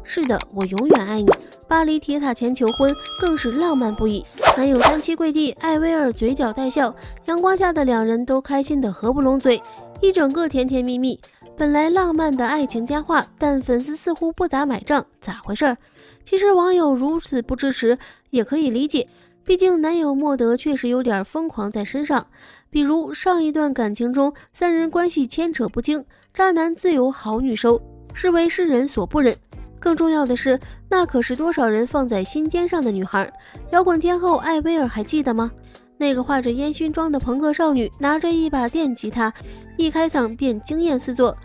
是的，我永远爱你。巴黎铁塔前求婚更是浪漫不已，男友单膝跪地，艾薇儿嘴角带笑，阳光下的两人都开心的合不拢嘴，一整个甜甜蜜蜜。本来浪漫的爱情佳话，但粉丝似乎不咋买账，咋回事？其实网友如此不支持也可以理解，毕竟男友莫德确实有点疯狂在身上。比如上一段感情中，三人关系牵扯不清，渣男自有好女收，是为世人所不忍。更重要的是，那可是多少人放在心尖上的女孩。摇滚天后艾薇儿还记得吗？那个化着烟熏妆的朋克少女，拿着一把电吉他，一开嗓便惊艳四座。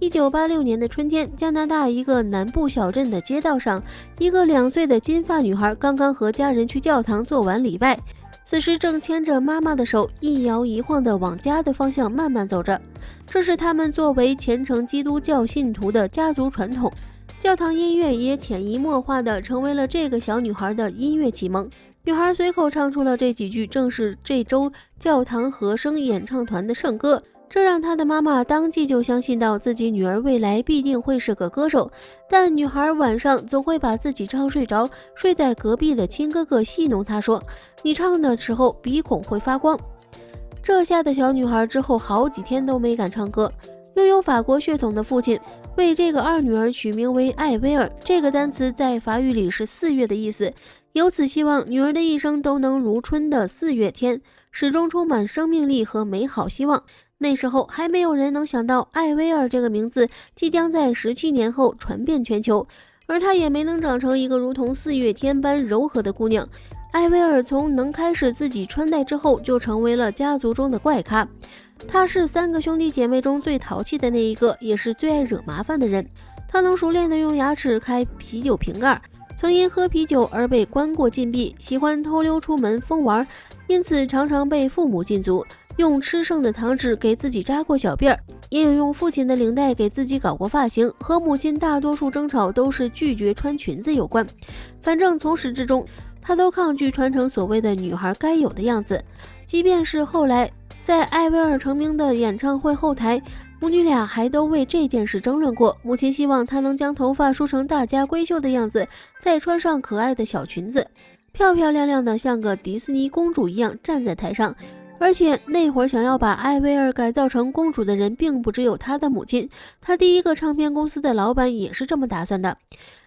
1986年的春天，加拿大一个南部小镇的街道上，一个2岁的金发女孩刚刚和家人去教堂做完礼拜，此时正牵着妈妈的手，一摇一晃地往家的方向慢慢走着。这是他们作为虔诚基督教信徒的家族传统，教堂音乐也潜移默化地成为了这个小女孩的音乐启蒙。女孩随口唱出了这几句，正是这周教堂和声演唱团的圣歌。这让她的妈妈当即就相信到自己女儿未来必定会是个歌手，但女孩晚上总会把自己唱睡着，睡在隔壁的亲哥哥戏弄她说：“你唱的时候鼻孔会发光。”这吓得小女孩之后好几天都没敢唱歌。拥有法国血统的父亲为这个二女儿取名为艾薇儿，这个单词在法语里是4月的意思，由此希望女儿的一生都能如春的4月天，始终充满生命力和美好希望。那时候还没有人能想到艾薇儿这个名字即将在17年后传遍全球，而她也没能长成一个如同4月天般柔和的姑娘。艾薇儿从能开始自己穿戴之后就成为了家族中的怪咖，她是3个兄弟姐妹中最淘气的那一个，也是最爱惹麻烦的人。她能熟练地用牙齿开啤酒瓶盖，曾因喝啤酒而被关过禁闭，喜欢偷溜出门疯玩，因此常常被父母禁足，用吃剩的糖纸给自己扎过小辫儿，也有用父亲的领带给自己搞过发型，和母亲大多数争吵都是拒绝穿裙子有关。反正从始至终，她都抗拒穿成所谓的女孩该有的样子。即便是后来在艾薇儿成名的演唱会后台，母女俩还都为这件事争论过。母亲希望她能将头发梳成大家闺秀的样子，再穿上可爱的小裙子，漂漂亮亮的像个迪士尼公主一样站在台上。而且那会儿想要把艾薇儿改造成公主的人并不只有她的母亲，她第一个唱片公司的老板也是这么打算的。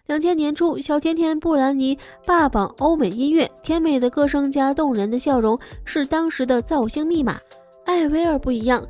2000年初，小甜甜布兰妮霸榜欧美音乐，甜美的歌声加动人的笑容是当时的造星密码。艾薇儿不一样，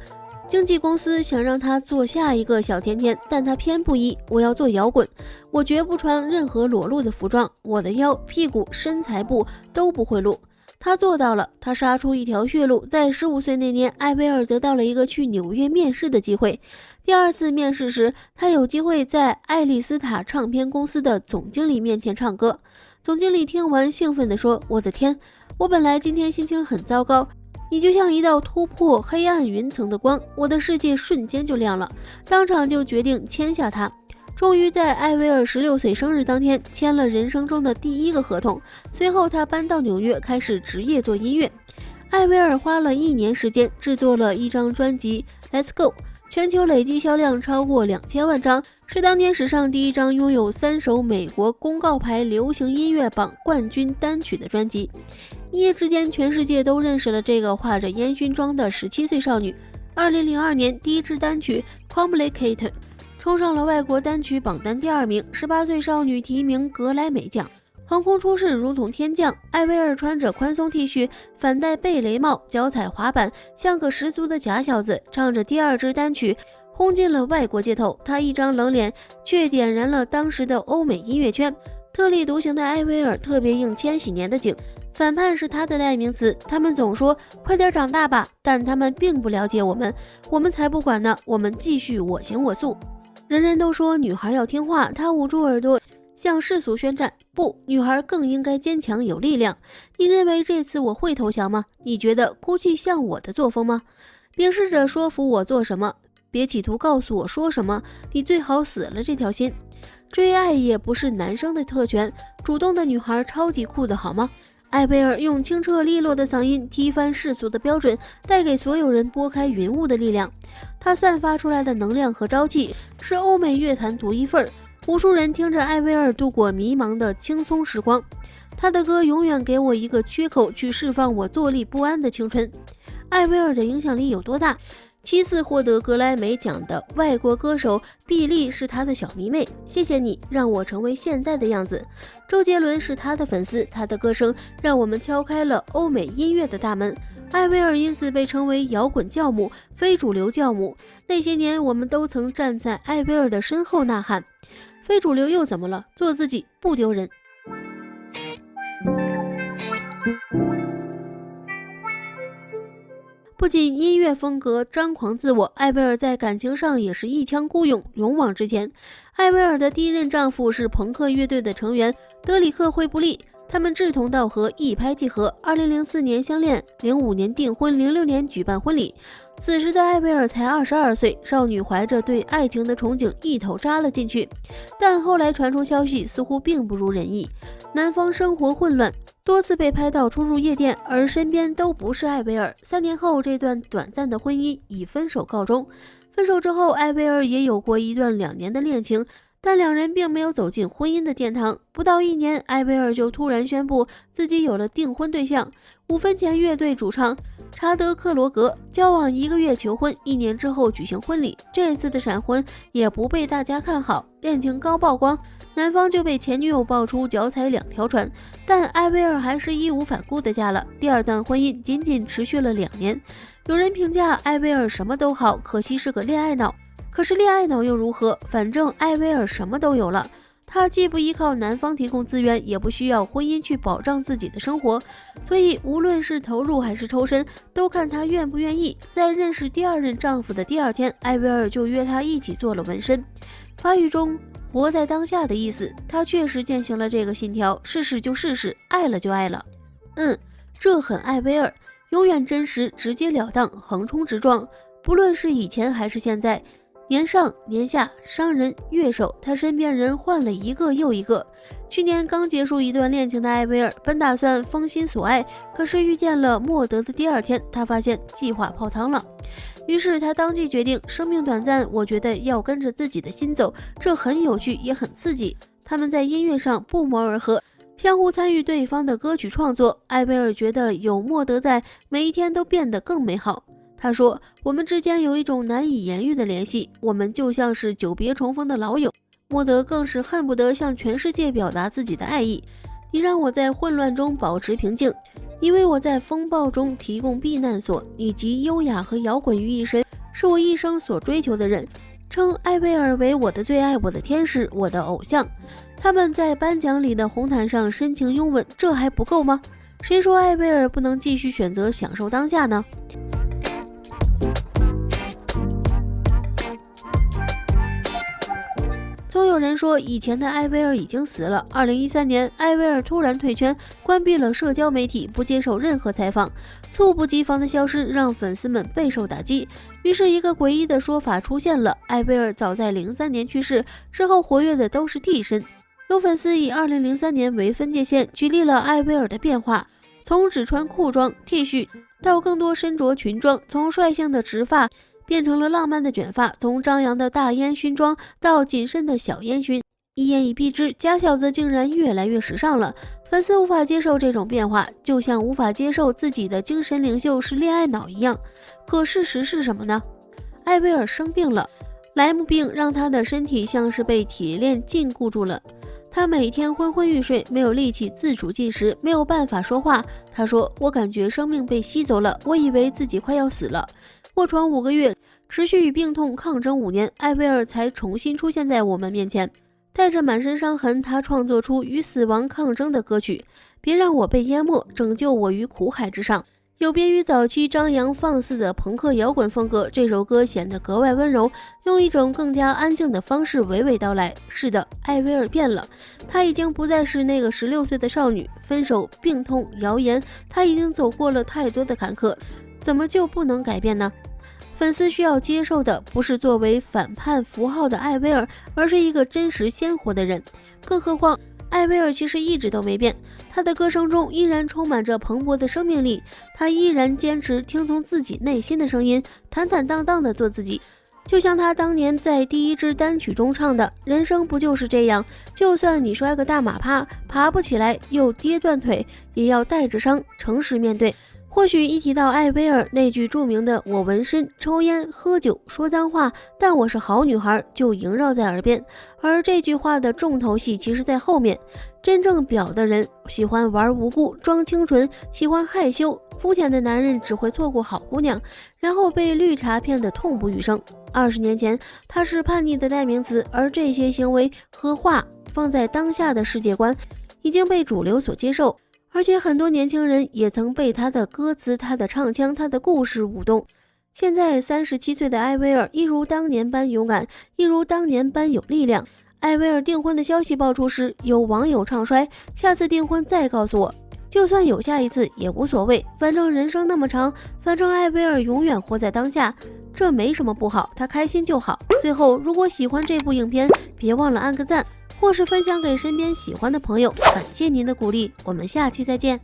经纪公司想让她做下一个小甜甜，但她偏不依，我要做摇滚，我绝不穿任何裸露的服装，我的腰、屁股、身材部都不会露。他做到了，他杀出一条血路。在15岁那年，艾薇儿得到了一个去纽约面试的机会。第2次面试时，他有机会在爱丽丝塔唱片公司的总经理面前唱歌。总经理听完兴奋地说：“我的天，我本来今天心情很糟糕，你就像一道突破黑暗云层的光，我的世界瞬间就亮了。”当场就决定签下他。终于在艾薇儿16岁生日当天签了人生中的第1个合同，随后他搬到纽约开始职业做音乐。艾薇儿花了1年时间制作了一张专辑 Let's Go， 全球累计销量超过2000万张，是当天史上第1张拥有3首美国公告牌流行音乐榜冠军单曲的专辑。一夜之间，全世界都认识了这个化着烟熏妆的17岁少女。2002年，第1支单曲 Complicated冲上了外国单曲榜单第2名，18岁少女提名格莱美奖，横空出世如同天降。艾薇儿穿着宽松 T 恤，反戴贝雷帽，脚踩滑板，像个十足的假小子，唱着第2支单曲轰进了外国街头。她一张冷脸却点燃了当时的欧美音乐圈。特立独行的艾薇儿特别应千禧年的景，反叛是她的代名词。他们总说快点长大吧，但他们并不了解我们，我们才不管呢，我们继续我行我素。人人都说女孩要听话，她捂住耳朵向世俗宣战，不，女孩更应该坚强有力量。你认为这次我会投降吗？你觉得哭泣像我的作风吗？别试着说服我做什么，别企图告诉我说什么，你最好死了这条心。追爱也不是男生的特权，主动的女孩超级酷的好吗？艾薇儿用清澈利落的嗓音踢翻世俗的标准，带给所有人拨开云雾的力量。她散发出来的能量和朝气是欧美乐坛独一份，无数人听着艾薇儿度过迷茫的轻松时光。她的歌永远给我一个缺口，去释放我坐立不安的青春。艾薇儿的影响力有多大？7次获得格莱美奖的外国歌手碧莉是她的小迷妹，谢谢你让我成为现在的样子。周杰伦是她的粉丝，她的歌声让我们敲开了欧美音乐的大门。艾薇儿因此被称为摇滚教母、非主流教母。那些年我们都曾站在艾薇儿的身后呐喊，非主流又怎么了？做自己不丢人。不仅音乐风格张狂自我，艾薇儿在感情上也是一腔孤勇，勇往直前。艾薇儿的第一任丈夫是朋克乐队的成员德里克·惠布利，他们志同道合，一拍即合。2004年相恋，05年订婚，06年举办婚礼。此时的艾薇儿才22岁，少女怀着对爱情的憧憬一头扎了进去。但后来传出消息，似乎并不如人意。男方生活混乱，多次被拍到出入夜店，而身边都不是艾薇儿。3年后，这段短暂的婚姻以分手告终。分手之后，艾薇儿也有过一段2年的恋情，但两人并没有走进婚姻的殿堂。不到1年，艾薇儿就突然宣布自己有了订婚对象，5分钱乐队主唱查德克罗格。交往1个月求婚，1年之后举行婚礼。这次的闪婚也不被大家看好，恋情刚曝光，男方就被前女友爆出脚踩2条船，但艾薇儿还是义无反顾地嫁了。第2段婚姻仅仅持续了2年。有人评价艾薇儿什么都好，可惜是个恋爱脑。可是恋爱脑又如何？反正艾薇儿什么都有了，她既不依靠男方提供资源，也不需要婚姻去保障自己的生活，所以无论是投入还是抽身，都看她愿不愿意。在认识第2任丈夫的第2天，艾薇儿就约他一起做了纹身。法语中活在当下的意思，她确实践行了这个信条，试试就试试，爱了就爱了。这很艾薇儿，永远真实、直截了当、横冲直撞。不论是以前还是现在，年上年下，商人乐手，他身边人换了一个又一个。去年刚结束一段恋情的艾薇儿，本打算封心所爱，可是遇见了莫德的第2天，他发现计划泡汤了。于是他当即决定，生命短暂，我觉得要跟着自己的心走，这很有趣也很刺激。他们在音乐上不谋而合，相互参与对方的歌曲创作。艾薇儿觉得有莫德在，每一天都变得更美好。他说，我们之间有一种难以言喻的联系，我们就像是久别重逢的老友。莫德更是恨不得向全世界表达自己的爱意。你让我在混乱中保持平静，你为我在风暴中提供避难所，你集优雅和摇滚于一身，是我一生所追求的人。称艾薇儿为我的最爱，我的天使，我的偶像。他们在颁奖礼的红毯上深情拥吻，这还不够吗？谁说艾薇儿不能继续选择享受当下呢？总有人说以前的艾薇儿已经死了。2013年，艾薇儿突然退圈，关闭了社交媒体，不接受任何采访，猝不及防的消失让粉丝们备受打击。于是一个诡异的说法出现了，艾薇儿早在03年去世，之后活跃的都是替身。有粉丝以2003年为分界线，举例了艾薇儿的变化，从只穿裤装 T 恤到更多身着裙装，从率性的直发变成了浪漫的卷发，从张扬的大烟熏妆到谨慎的小烟熏。一言以蔽之，假小子竟然越来越时尚了。粉丝无法接受这种变化，就像无法接受自己的精神领袖是恋爱脑一样。可事实是什么呢？艾薇儿生病了，莱姆病让她的身体像是被铁链禁锢住了。她每天昏昏欲睡，没有力气自主进食，没有办法说话。她说，我感觉生命被吸走了，我以为自己快要死了。卧床5个月，持续与病痛抗争5年，艾薇儿才重新出现在我们面前。带着满身伤痕，他创作出与死亡抗争的歌曲，别让我被淹没，拯救我于苦海之上。有别于早期张扬放肆的朋克摇滚风格，这首歌显得格外温柔，用一种更加安静的方式娓娓道来。是的，艾薇儿变了，她已经不再是那个16岁的少女。分手、病痛、谣言，她已经走过了太多的坎坷，怎么就不能改变呢？粉丝需要接受的不是作为反叛符号的艾薇儿，而是一个真实鲜活的人。更何况艾薇儿其实一直都没变，她的歌声中依然充满着蓬勃的生命力，她依然坚持听从自己内心的声音，坦坦荡荡地做自己。就像她当年在第一支单曲中唱的，人生不就是这样，就算你摔个大马趴，爬不起来又跌断腿，也要带着伤诚实面对。或许一提到艾薇儿那句著名的我纹身、抽烟、喝酒、说脏话，但我是好女孩就萦绕在耳边，而这句话的重头戏其实在后面。真正表的人喜欢玩无辜、装清纯，喜欢害羞肤浅的男人只会错过好姑娘，然后被绿茶骗得痛不欲生。20年前他是叛逆的代名词，而这些行为和话放在当下的世界观已经被主流所接受，而且很多年轻人也曾被他的歌词、他的唱腔、他的故事舞动。现在37岁的艾薇儿一如当年般勇敢，一如当年般有力量。艾薇儿订婚的消息爆出时，有网友唱衰，下次订婚再告诉我，就算有下一次也无所谓，反正人生那么长，反正艾薇儿永远活在当下，这没什么不好，她开心就好。最后，如果喜欢这部影片，别忘了按个赞，或是分享给身边喜欢的朋友。感谢您的鼓励，我们下期再见。